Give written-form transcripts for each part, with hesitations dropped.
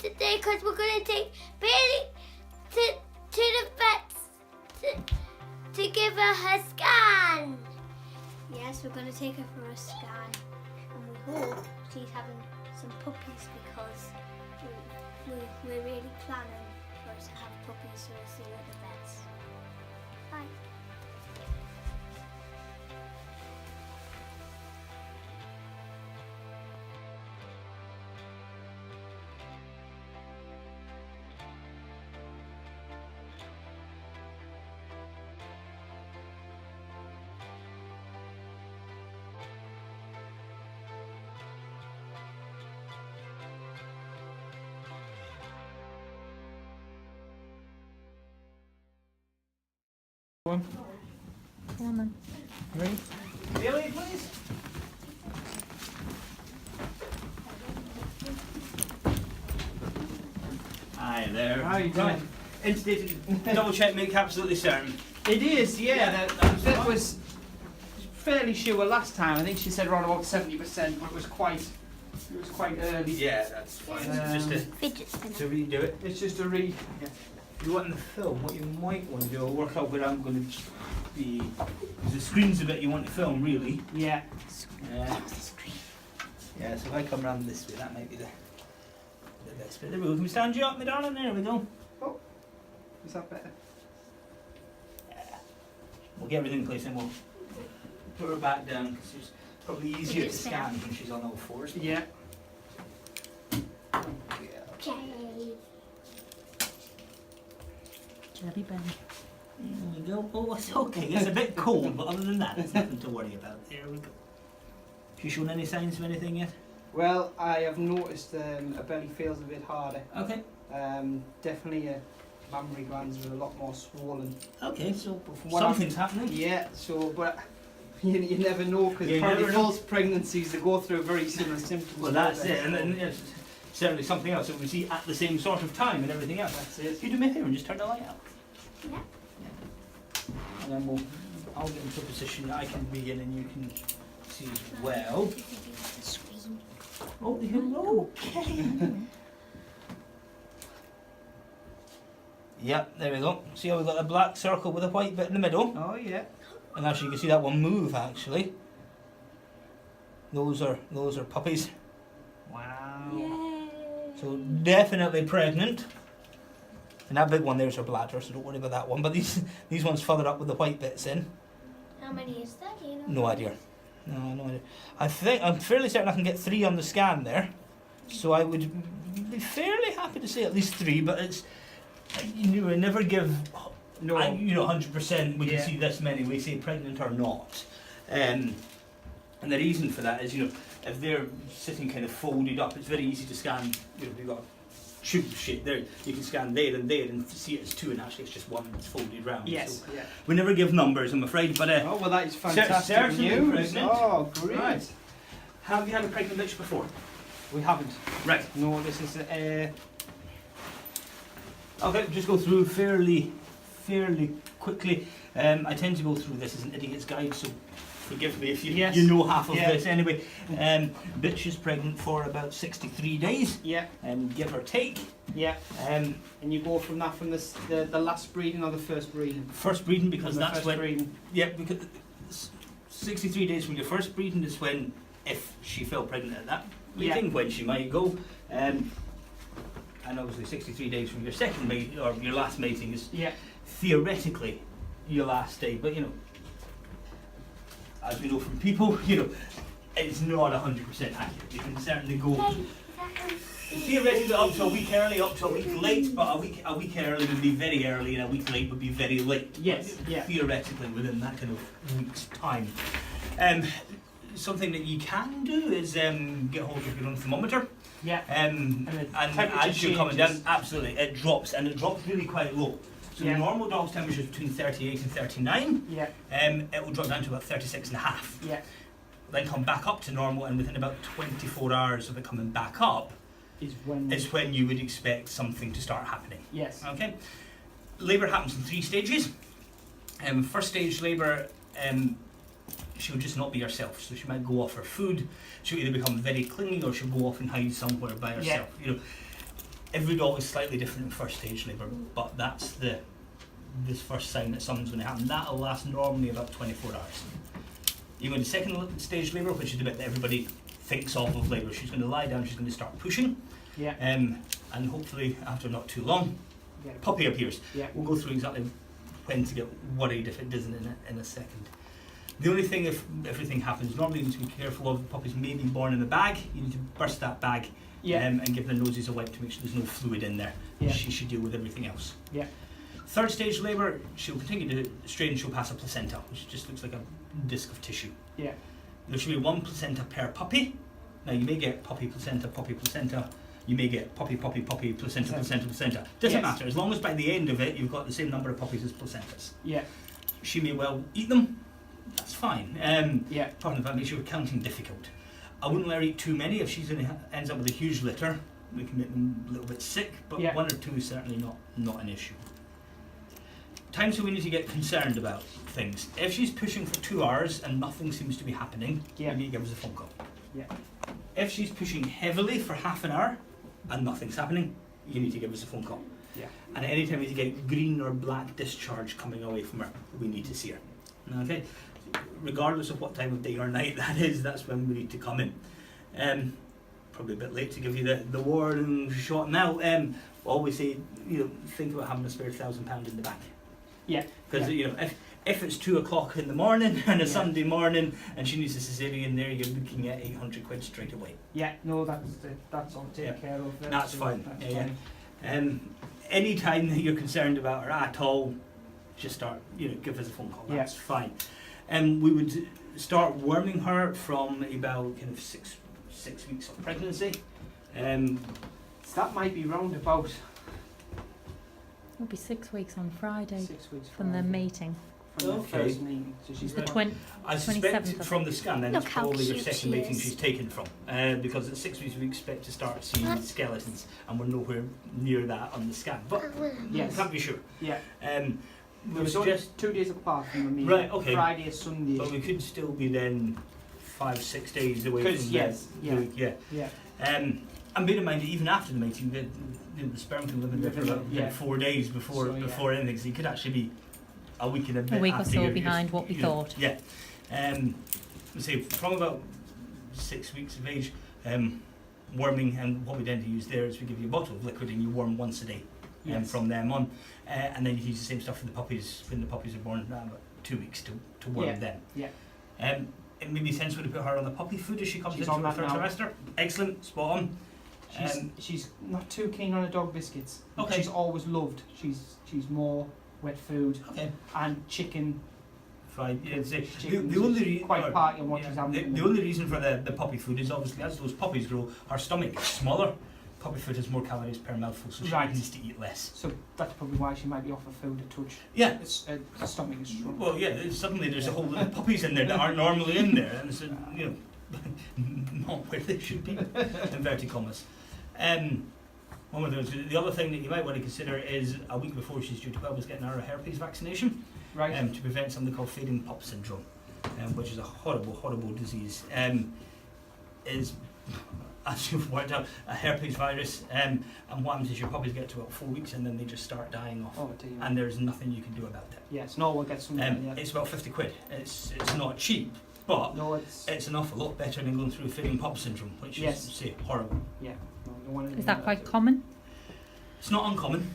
today because we're going to take Bailey to the vets to give her her scan. Yes, we're going to take her for a scan. And we hope she's having some puppies because we're really planning for us to have puppies, so we'll see you at the vets. Bye. Come on. Ready? Bailey, please. Hi there. How are you Right. doing? Instant double check, make absolutely certain. It is, yeah. Yeah, That fine. was fairly sure last time. I think she said around about 70%, but it was quite early. Yeah, that's fine. Just Fidget spinner. to redo it. It's just a read. Yeah. If you want in the film, what you might want to do, I'll work out where I'm going to be. Because the screen's the bit you want to film, really. Yeah. Yeah, so if I come around this way, that might be the best bit. There we go. Can we stand you up, my darling? There we go. Oh, is that better? We'll get everything in place and we'll put her back down because it's probably easier to scan when she's on all fours. Yeah. Okay. Jelly belly. There we go. Oh, it's okay. It's a bit cold, but other than that, there's nothing to worry about. There we go. Have you shown any signs of anything yet? Well, I have noticed her belly feels a bit harder. Okay. Definitely mammary glands are a lot more swollen. Okay, so What something's happening. Yeah, so, but you never know because You apparently never know. false pregnancies, they go through very similar symptoms. Well, don't that's they? it. And then there's certainly something else that we see at the same sort of time and everything else. That's it. You do me a favour and just turn the light out. Yeah. And then I'll get into a position that I can be in and you can see as well. The screen. Oh, okay. Yep, there we go. See how we've got a black circle with a white bit in the middle? Oh yeah. And actually you can see that one move actually. Those are puppies. Wow. Yay. So definitely pregnant. And that big one there's her bladder, so don't worry about that one. But these ones further up with the white bits in. How many is that? Do you know? No idea. No idea. I'm fairly certain I can get 3 on the scan there. So I would be fairly happy to say at least 3, but it's you would never give 100% we Yeah. can see this many, we say pregnant or not. And the reason for that is, if they're sitting kind of folded up, it's very easy to scan. You've got a tube shape there, you can scan there and see it as 2, and actually it's just one that's folded round. Yes. So Yeah. we never give numbers, I'm afraid, but Oh well, that is fantastic certainly news. pregnant. Oh, great. Right. Have you had a pregnant bitch before? We haven't. Right. No, this is Okay, just go through fairly quickly. I tend to go through this as an idiot's guide, so forgive me if Yes. you know half of Yeah. this anyway. Bitch is pregnant for about 63 days, yeah, give or take. yeah. And you go from that from the last breeding or the first breeding? First breeding, because From the that's first when. breeding. Yeah, because 63 days from your first breeding is when, if she fell pregnant at that breeding, when she might go. And obviously 63 days from your second mate or your last mating is Yeah. theoretically your last day, but as we know from people, it's not 100% accurate. You can certainly go theoretically up to a week early, up to a week late, but a week early would be very early and a week late would be very late. Yes, yeah. Theoretically within that kind of week's time. Something that you can do is get hold of your own thermometer. Yeah. And temperature as you're coming down, changes. absolutely, it drops, and it drops really quite low. So Yeah. the normal dog's temperature is between 38 and 39. Yeah. It will drop down to about 36 and a half. Yeah. Then come back up to normal, and within about 24 hours of it coming back up, Is when. is when you would expect something to start happening. Yes. Okay. Labour happens in 3 stages. First stage labour, she'll just not be herself. So she might go off her food. She'll either become very clingy or she'll go off and hide somewhere by herself. every dog is slightly different in first stage labour, but that's this first sign that something's going to happen. That'll last normally about 24 hours. You go into second stage labour, which is the bit that everybody thinks of labour. She's going to lie down, she's going to start pushing, Yeah. and hopefully after not too long, Yeah. puppy appears. Yeah. We'll go through exactly when to get worried if it doesn't in a second. The only thing, if everything happens, normally you need to be careful of. The puppies may be born in a bag. You need to burst that bag Yeah. and give their noses a wipe to make sure there's no fluid in there. Yeah. She should deal with everything else. Yeah. Third stage labour, she'll continue to strain and she'll pass a placenta, which just looks like a disc of tissue. Yeah. There should be one placenta per puppy. Now you may get puppy, placenta, you may get puppy, placenta, placenta. Doesn't Yes. matter, as long as by the end of it you've got the same number of puppies as placentas. Yeah. She may well eat them, that's fine. Yeah. Pardon if that makes your counting difficult. I wouldn't let her eat too many. If she's ends up with a huge litter, we can make them a little bit sick, but Yeah. 1 or 2 is certainly not an issue. Times when we need to get concerned about things. If she's pushing for 2 hours and nothing seems to be happening, Yeah. you need to give us a phone call. Yeah. If she's pushing heavily for half an hour and nothing's happening, you need to give us a phone call. Yeah. And anytime you get green or black discharge coming away from her, we need to see her. Okay? Regardless of what time of day or night that is, that's when we need to come in. Probably a bit late to give you the warning shot now. Always say, think about having a spare £1,000 in the bank. Yeah. Because if it's 2 o'clock in the morning and a Yeah. Sunday morning and she needs a cesarean there, you're looking at £800 straight away. Yeah. No, that's all taken Yeah. care of. That's fine. That's Yeah, fine. Any time that you're concerned about her at all, just start, give us a phone call. Yeah. That's fine. We would start worming her from about kind of six weeks of pregnancy. So that might be round about It'll be 6 weeks on Friday 6 weeks from their meeting. From the Okay. first meeting. So she's It's the Right. I 27th, suspect I from the scan then Look it's how probably your cute second she meeting is. she's taken from. Because at 6 weeks we expect to start seeing Huh? skeletons and we're nowhere near that on the scan. But Yes. can't be sure. Yeah. We It was only suggest 2 days apart from the meeting. Right, okay. Friday or Sunday. but we could still be then 5-6 days away 'Cause, from yes, the yeah. week, yeah. Yeah. And bear in mind that even after the meeting, the sperm can live in there for about Yeah. 4 days before So, yeah. before anything. So you could actually be a week and a bit A week or after so you're- behind what we thought. Yeah. Say from about 6 weeks of age, worming, and what we tend to use there is we give you a bottle of liquid and you worm once a day. Yes. From them on, and then you use the same stuff for the puppies when the puppies are born. About 2 weeks to worm Yeah. them. Yeah. It may be sensible to put her on the puppy food as she comes She's into on her that third now. trimester. Excellent, spot on. She's not too keen on the dog biscuits. Okay. She's always loved. She's more wet food Okay, and chicken. fine. Yeah, it's, Chicken's the only quite party on what she's having. the only reason for the puppy food is obviously as those puppies grow, her stomach is smaller. Puppy food has more calories per mouthful, so she Right. needs to eat less. So that's probably why she might be off her food a touch. Yeah. It's the stomach is strong. Well, yeah. Suddenly there's a whole lot of puppies in there that aren't normally in there, and it's not where they should be. Inverted commas. One of those. The other thing that you might want to consider is a week before she's due to go, is getting her a herpes vaccination. Right. To prevent something called fading pup syndrome, which is a horrible disease. Is, as you've worked out, a herpes virus, and what happens is your puppies get to about 4 weeks and then they just start dying off, Oh dear. and there's nothing you can do about it. Yes. No, we'll get some. Yeah. It's about £50. It's not cheap, but No, it's. it's an awful lot better than going through fading pup syndrome, which Yes. is, say, horrible. Yeah. No, don't want Is that quite common? It's not uncommon.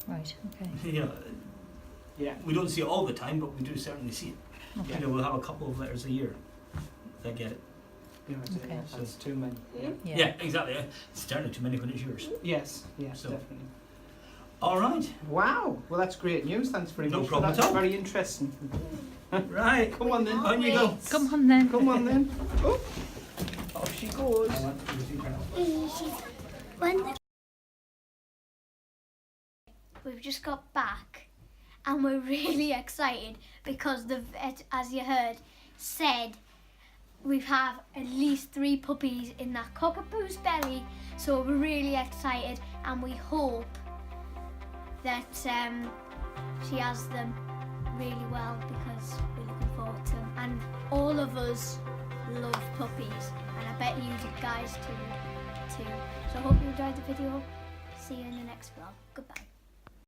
Right, okay. Yeah. We don't see it all the time, but we do certainly see it. Okay. We'll have a couple of litters a year that get it. You know, Okay. that's too many. Yeah. Yeah, exactly. It's certainly too many when it's yours. Yes. Yes. So- Definitely. All right. Wow. Well, that's great news. Thanks very No much. problem for that. at all. Very interesting. Right. Come on then. On you go. Come on then. Come on then. Oh. Off she goes. We've just got back and we're really excited because the vet, as you heard, said we have at least 3 puppies in that Cockapoo's belly, so we're really excited and we hope that she has them really well because we're looking forward to them, and all of us love puppies and I bet you guys too. So I hope you enjoyed the video. see you in the next vlog. Goodbye.